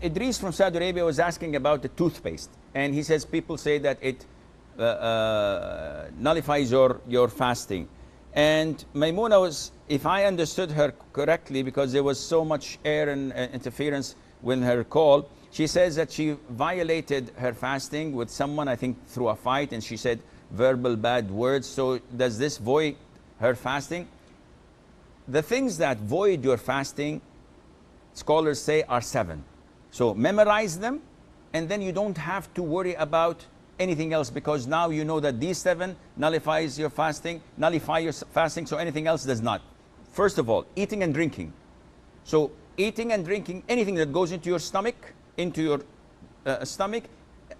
Idris from Saudi Arabia was asking about the toothpaste, and he says people say that it nullifies your fasting. And Maimuna was, if I understood her correctly, because there was so much air and interference with her call, she says that she violated her fasting with someone, I think through a fight, and she said verbal bad words. So does this void her fasting? The things that void your fasting, scholars say, are 7. So memorize them, and then you don't have to worry about anything else, because now you know that these 7 nullifies your fasting, nullify your fasting, so anything else does not. First of all, eating and drinking. So eating and drinking, anything that goes into your stomach,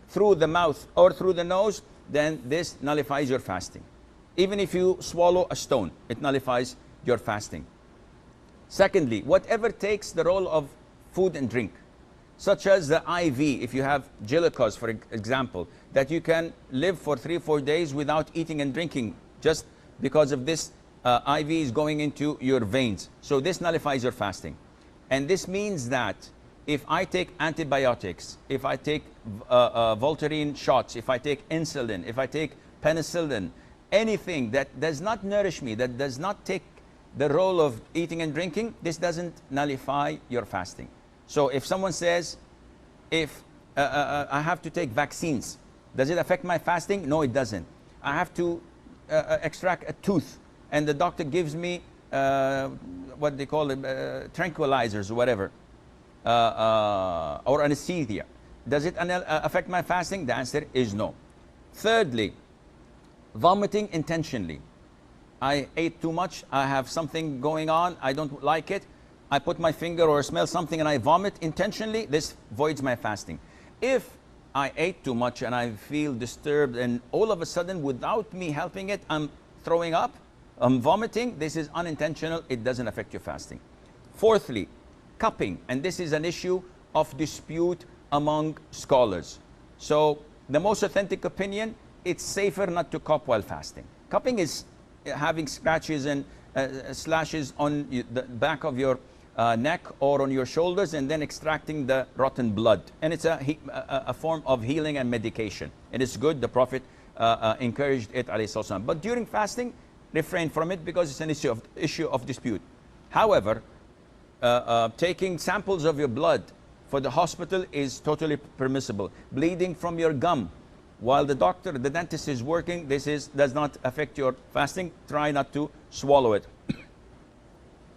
through the mouth or through the nose, then this nullifies your fasting. Even if you swallow a stone, it nullifies your fasting. Secondly, whatever takes the role of food and drink, such as the IV, if you have glucose, for example, that you can live for 3-4 days without eating and drinking, just because of this IV is going into your veins. So this nullifies your fasting. And this means that if I take antibiotics, if I take Voltaren shots, if I take insulin, if I take penicillin, anything that does not nourish me, that does not take the role of eating and drinking, this doesn't nullify your fasting. So if someone says, if I have to take vaccines, does it affect my fasting? No, it doesn't. I have to extract a tooth, and the doctor gives me what they call tranquilizers or whatever, or anesthesia. Does it affect my fasting? The answer is no. Thirdly, vomiting intentionally. I ate too much, I have something going on, I don't like it, I put my finger or smell something and I vomit intentionally, this voids my fasting. If I ate too much and I feel disturbed and all of a sudden, without me helping it, I'm throwing up, I'm vomiting, this is unintentional, it doesn't affect your fasting. Fourthly, cupping, and this is an issue of dispute among scholars. So the most authentic opinion, it's safer not to cup while fasting. Cupping is having scratches and slashes on the back of your neck or on your shoulders, and then extracting the rotten blood. And it's a form of healing and medication. And it's good, the Prophet encouraged it, alayhi salam. But during fasting, refrain from it, because it's an issue of dispute. However, taking samples of your blood for the hospital is totally permissible. Bleeding from your gum while the dentist is working, does not affect your fasting. Try not to swallow it.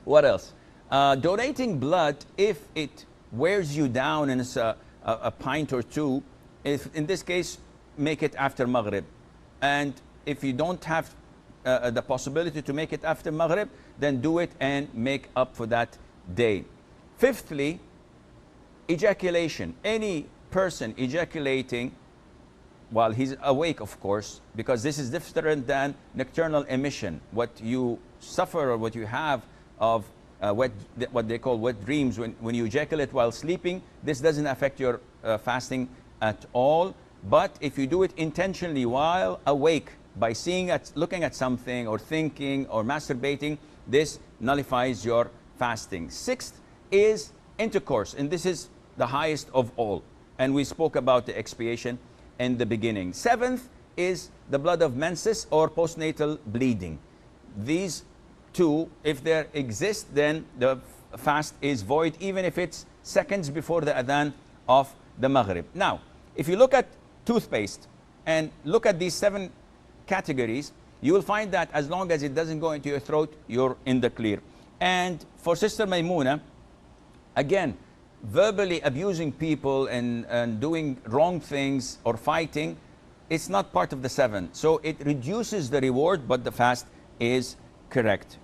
What else? Donating blood, if it wears you down and it's a pint or two, if in this case, make it after Maghrib. And if you don't have the possibility to make it after Maghrib, then do it and make up for that day. Fifthly, ejaculation. Any person ejaculating while he's awake, of course, because this is different than nocturnal emission. What you suffer or what you have of what they call wet dreams, when you ejaculate while sleeping, this doesn't affect your fasting at all. But if you do it intentionally while awake, by looking at something or thinking or masturbating, this nullifies your fasting. Sixth is intercourse, and this is the highest of all. And we spoke about the expiation in the beginning. Seventh is the blood of menses or postnatal bleeding. These two, if they exist, then the fast is void, even if it's seconds before the adhan of the Maghrib. Now, if you look at toothpaste and look at these 7 categories, you will find that as long as it doesn't go into your throat, you're in the clear. And for Sister Maimuna, again, verbally abusing people and doing wrong things or fighting, it's not part of the 7. So it reduces the reward, but the fast is correct.